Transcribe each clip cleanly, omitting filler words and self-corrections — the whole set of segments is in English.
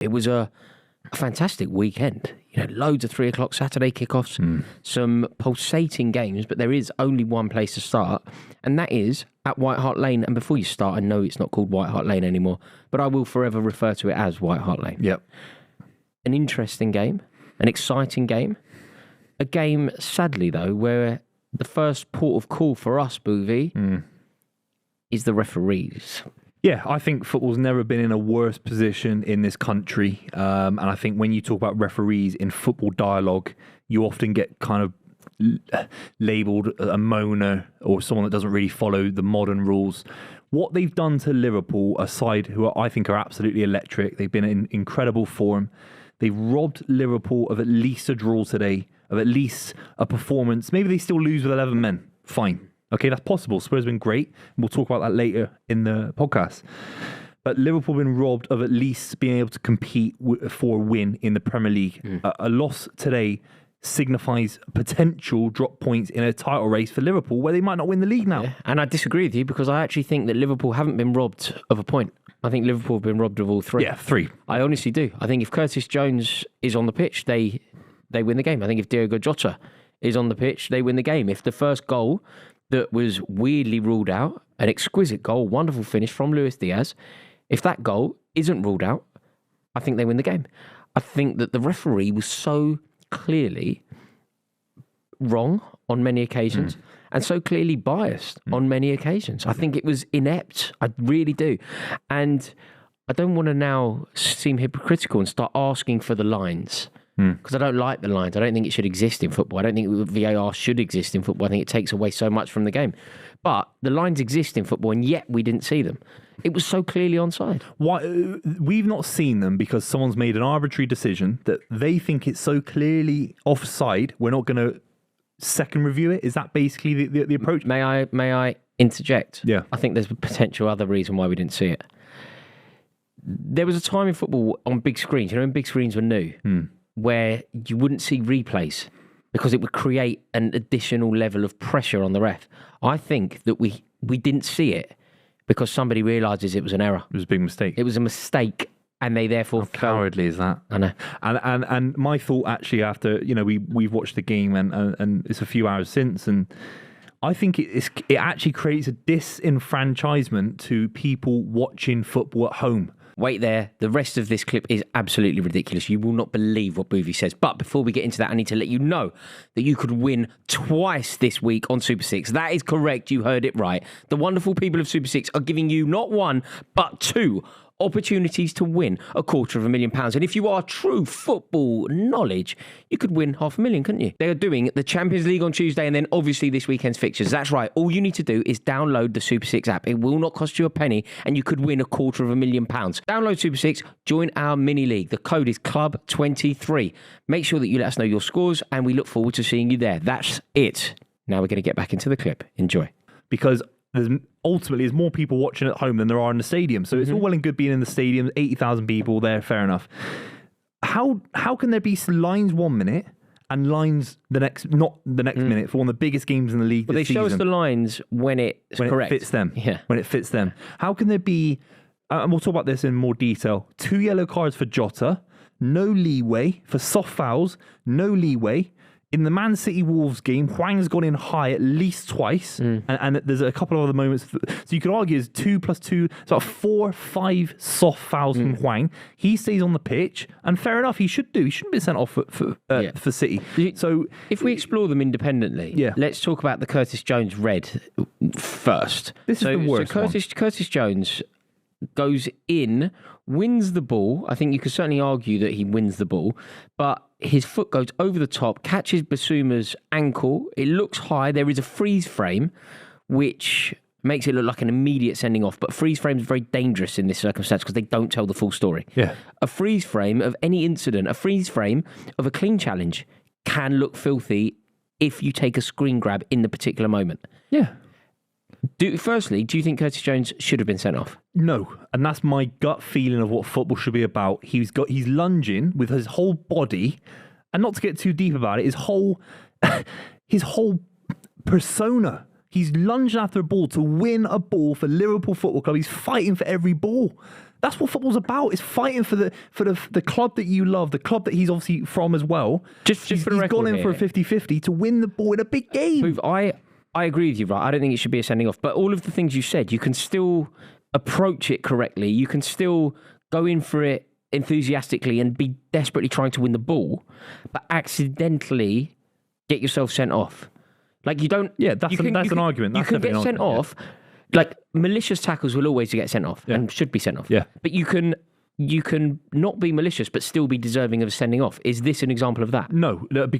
It was a fantastic weekend. Loads of 3 o'clock Saturday kickoffs, some pulsating games, but there is only one place to start, and that is at White Hart Lane. And before you start, I know it's not called White Hart Lane anymore, but I will forever refer to it as White Hart Lane. Yep. An interesting game, an exciting game, a game, sadly though, where the first port of call for us, Buvey, is the referees. Yeah, I think football's never been in a worse position in this country. And I think when you talk about referees in football dialogue, you often get kind of labelled a moaner or someone that doesn't really follow the modern rules. What they've done to Liverpool, a side who I think are absolutely electric, they've been in incredible form. They've robbed Liverpool of at least a draw today, of at least a performance. Maybe they still lose with 11 men. Fine. Okay, that's possible. Spurs have been great. We'll talk about that later in the podcast. But Liverpool have been robbed of at least being able to compete for a win in the Premier League. A loss today signifies potential drop points in a title race for Liverpool where they might not win the league now. Yeah. And I disagree with you because I actually think that Liverpool haven't been robbed of a point. I think Liverpool have been robbed of all 3. Yeah, 3. I honestly do. I think if Curtis Jones is on the pitch, they win the game. I think if Diogo Jota is on the pitch, they win the game. If the first goal that was weirdly ruled out, an exquisite goal, wonderful finish from Luis Diaz, if that goal isn't ruled out, I think they win the game. I think that the referee was so clearly wrong on many occasions and so clearly biased on many occasions. I think it was inept. I really do. And I don't want to now seem hypocritical and start asking for the lines because I don't like the lines. I don't think it should exist in football. I don't think VAR should exist in football. I think it takes away so much from the game. But the lines exist in football and yet we didn't see them. It was so clearly onside. Why we've not seen them because someone's made an arbitrary decision that they think it's so clearly offside, we're not going to second review it. Is that basically the approach? May I interject? Yeah. I think there's a potential other reason why we didn't see it. There was a time in football on big screens, when big screens were new, where you wouldn't see replays because it would create an additional level of pressure on the ref. I think that we didn't see it because somebody realises it was an error. It was a big mistake. It was a mistake, and they therefore How cowardly is that? I know. And my thought actually after we've watched the game and it's a few hours since, and I think it actually creates a disenfranchisement to people watching football at home. Wait there. The rest of this clip is absolutely ridiculous. You will not believe what Buvey says. But before we get into that, I need to let you know that you could win twice this week on Super 6. That is correct. You heard it right. The wonderful people of Super 6 are giving you not 1, but 2 opportunities to win £250,000. And if you are true football knowledge, you could win £500,000, couldn't you? They are doing the Champions League on Tuesday and then obviously this weekend's fixtures. That's right. All you need to do is download the Super 6 app. It will not cost you a penny and you could win £250,000. Download Super 6, join our mini league. The code is Club23. Make sure that you let us know your scores and we look forward to seeing you there. That's it. Now we're going to get back into the clip. Enjoy. Because there's more people watching at home than there are in the stadium. So it's all well and good being in the stadium, 80,000 people there, fair enough. How can there be lines 1 minute and lines not the next minute for one of the biggest games in the league this season? They show us the lines when it's correct. It fits them. Yeah. When it fits them. How can there be, and we'll talk about this in more detail, 2 yellow cards for Jota, no leeway for soft fouls, no leeway. In the Man City Wolves game, Hwang's gone in high at least twice, and there's a couple of other moments. So you could argue it's 2 + 2, so 4, 5 soft fouls from Hwang. He stays on the pitch, and fair enough, he should do. He shouldn't be sent off for City. So if we explore them independently, let's talk about the Curtis Jones red first. This is the worst one. Curtis Jones goes in, wins the ball. I think you could certainly argue that he wins the ball, but his foot goes over the top, catches Basuma's ankle. It looks high. There is a freeze frame, which makes it look like an immediate sending off. But freeze frames are very dangerous in this circumstance because they don't tell the full story. Yeah. A freeze frame of any incident, a freeze frame of a clean challenge can look filthy if you take a screen grab in the particular moment. Yeah. Firstly, do you think Curtis Jones should have been sent off? No, and that's my gut feeling of what football should be about. He's lunging with his whole body, and not to get too deep about it, his whole persona. He's lunging after a ball to win a ball for Liverpool Football Club. He's fighting for every ball. That's what football's about. It's fighting for the club that you love, the club that he's obviously from as well. Just for the record, he's gone in for a 50-50 to win the ball in a big game. I agree with you, right? I don't think it should be a sending off. But all of the things you said, you can still approach it correctly. You can still go in for it enthusiastically and be desperately trying to win the ball, but accidentally get yourself sent off. Like you don't. Yeah, that's an argument. You can get sent off. Like malicious tackles will always get sent off and should be sent off. Yeah. But you can not be malicious but still be deserving of sending off. Is this an example of that? No, and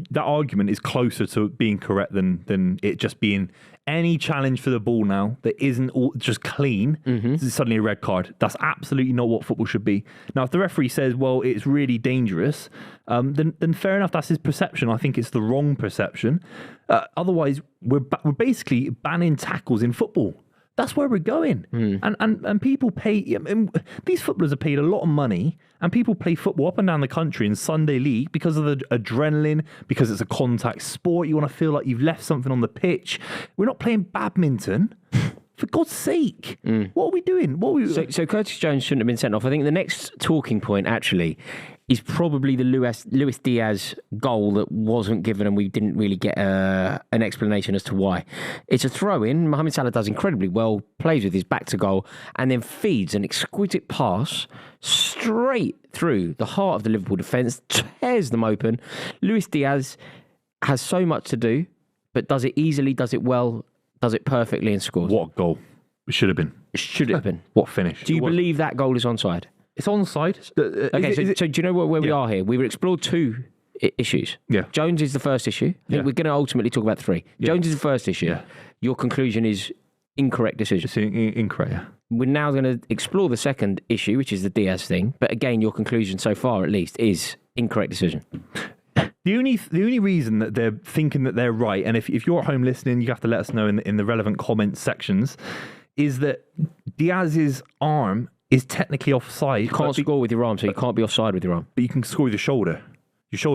that argument is closer to being correct than it just being any challenge for the ball now that isn't all just clean. This is suddenly a red card. That's absolutely not what football should be. Now, if the referee says, well, it's really dangerous, then fair enough. That's his perception. I think it's the wrong perception. Otherwise, we're basically banning tackles in football. That's where we're going. And people pay... these footballers are paid a lot of money, and people play football up and down the country in Sunday League because of the adrenaline, because it's a contact sport. You want to feel like you've left something on the pitch. We're not playing badminton. For God's sake. What are we doing? So Curtis Jones shouldn't have been sent off. I think the next talking point, actually, is probably the Luis Diaz goal that wasn't given, and we didn't really get an explanation as to why. It's a throw-in. Mohamed Salah does incredibly well, plays with his back to goal, and then feeds an exquisite pass straight through the heart of the Liverpool defence, tears them open. Luis Diaz has so much to do, but does it easily, does it well, does it perfectly, and scores. What goal? It should have been. Should it have been? What finish? Do you believe that goal is onside? It's onside. So do you know where we are here? We've explored two issues. Yeah. Jones is the first issue. I think we're going to ultimately talk about three. Yeah. Jones is the first issue. Yeah. Your conclusion is incorrect decision. It's incorrect, yeah. We're now going to explore the second issue, which is the Diaz thing. But again, your conclusion so far, at least, is incorrect decision. The only reason that they're thinking that they're right, and if you're at home listening, you have to let us know in the relevant comment sections, is that Diaz's arm is technically offside. You can't score with your arm, so you can't be offside with your arm. But you can score with your shoulder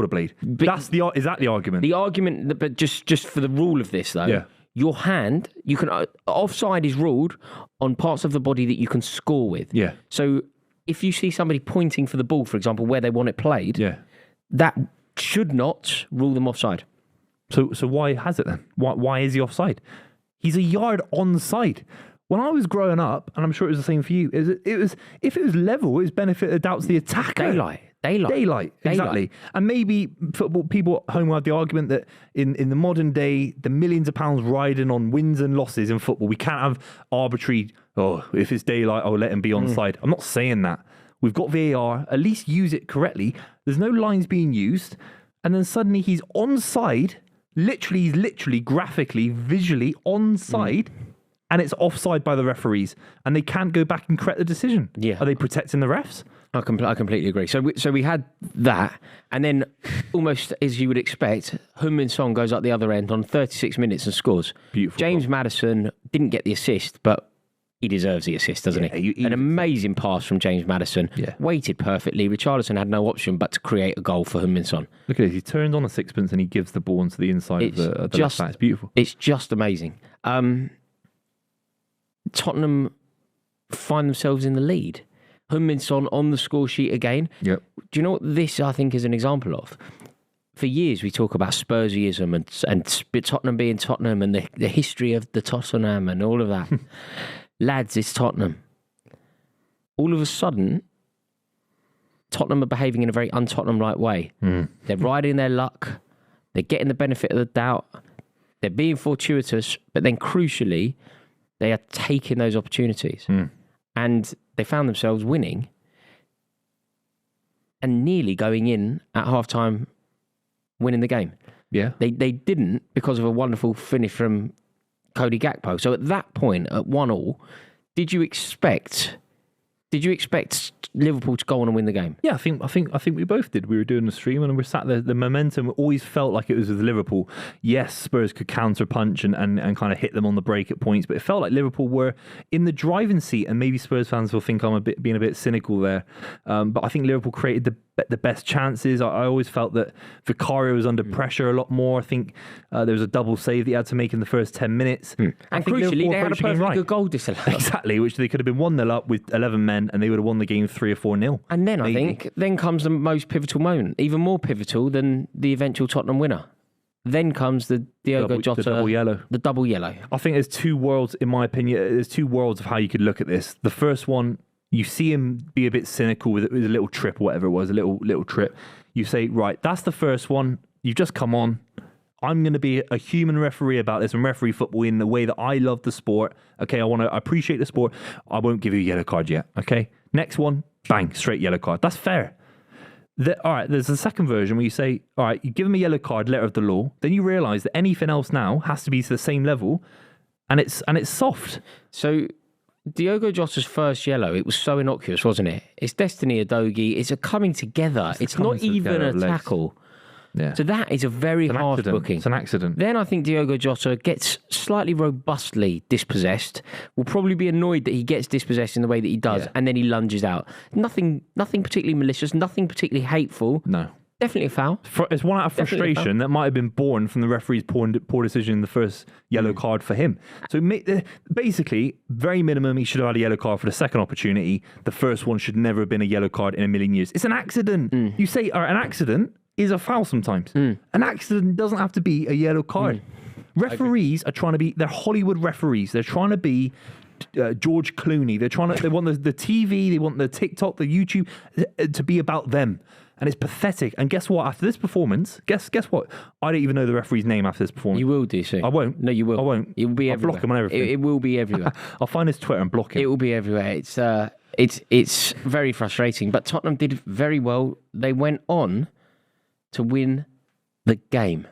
blade. Is that the argument? The argument, but just for the rule of this, though, your hand, you can offside is ruled on parts of the body that you can score with. Yeah. So if you see somebody pointing for the ball, for example, where they want it played, that should not rule them offside. So why has it then? Why is he offside? He's a yard onside. When I was growing up, and I'm sure it was the same for you, it was if it was level, it was benefit of doubt to the attacker. Daylight, exactly. And maybe football people at home will have the argument that in the modern day, the millions of pounds riding on wins and losses in football, we can't have arbitrary, if it's daylight, I'll let him be onside. I'm not saying that. We've got VAR, at least use it correctly. There's no lines being used. And then suddenly he's onside, literally, graphically, visually onside. And it's offside by the referees, and they can't go back and correct the decision. Yeah, are they protecting the refs? I completely agree. So we had that, and then almost as you would expect, Heung-min Son goes up the other end on 36 minutes and scores. Beautiful. James Maddison didn't get the assist, but he deserves the assist, doesn't he? An amazing pass from James Maddison. Yeah. Weighted perfectly. Richarlison had no option but to create a goal for Heung-min Son. Look at this. He turns on a sixpence and he gives the ball onto the inside of the left side. It's beautiful. It's just amazing. Tottenham find themselves in the lead. Heung-min Son on the score sheet again. Yep. Do you know what this, I think, is an example of? For years, we talk about Spursism and Tottenham being Tottenham and the history of the Tottenham and all of that. Lads, it's Tottenham. All of a sudden, Tottenham are behaving in a very un-Tottenham-like way. They're riding their luck. They're getting the benefit of the doubt. They're being fortuitous. But then, crucially, they are taking those opportunities. And they found themselves winning and nearly going in at half-time winning the game. Yeah. They didn't because of a wonderful finish from Cody Gakpo. So at that point, at 1-1, did you expect Liverpool to go on and win the game? Yeah, I think we both did. We were doing the stream and we sat there. The momentum always felt like it was with Liverpool. Yes, Spurs could counter punch and kind of hit them on the break at points, but it felt like Liverpool were in the driving seat. And maybe Spurs fans will think I'm being a bit cynical there, but I think Liverpool created the the best chances. I always felt that Vicario was under pressure a lot more. I think there was a double save that he had to make in the first 10 minutes. And crucially, they had a perfectly good goal disallowed. Exactly, which they could have been 1-0 up with 11 men and they would have won the game 3 or 4-0. And then I think, then comes the most pivotal moment, even more pivotal than the eventual Tottenham winner. Then comes the Diogo Jota, the double yellow. The double yellow. I think there's two worlds, in my opinion. There's two worlds of how you could look at this. The first one, you see him be a bit cynical with a little trip, or whatever it was, a little trip. You say, right, that's the first one. You've just come on. I'm going to be a human referee about this and referee football in the way that I love the sport. Okay, I appreciate the sport. I won't give you a yellow card yet. Okay, next one, bang, straight yellow card. That's fair. All right, there's a second version where you say, all right, you give him a yellow card, letter of the law. Then you realise that anything else now has to be to the same level, and it's soft. So Diogo Jota's first yellow, it was so innocuous, wasn't it? It's Destiny Udogie. It's a coming together. It's not even a tackle. Yeah. So that is a very harsh booking. It's an accident. Then I think Diogo Jota gets slightly robustly dispossessed. Will probably be annoyed that he gets dispossessed in the way that he does, and then he lunges out. Nothing particularly malicious, nothing particularly hateful. No. Definitely a foul. It's one out of frustration that might have been born from the referee's poor decision in the first yellow card for him. So basically, very minimum, he should have had a yellow card for the second opportunity. The first one should never have been a yellow card in a million years. It's an accident. You say, all right, an accident is a foul sometimes. An accident doesn't have to be a yellow card. Referees are trying to be, they're Hollywood referees. They're trying to be George Clooney. They want the TV, they want the TikTok, the YouTube to be about them. And it's pathetic. And guess what? After this performance, guess what? I don't even know the referee's name after this performance. You will do so. I won't. No, you will. I won't. It will be everywhere. I'll block him on everything. It will be everywhere. I'll find his Twitter and block him. It will be everywhere. It's very frustrating. But Tottenham did very well. They went on to win the game.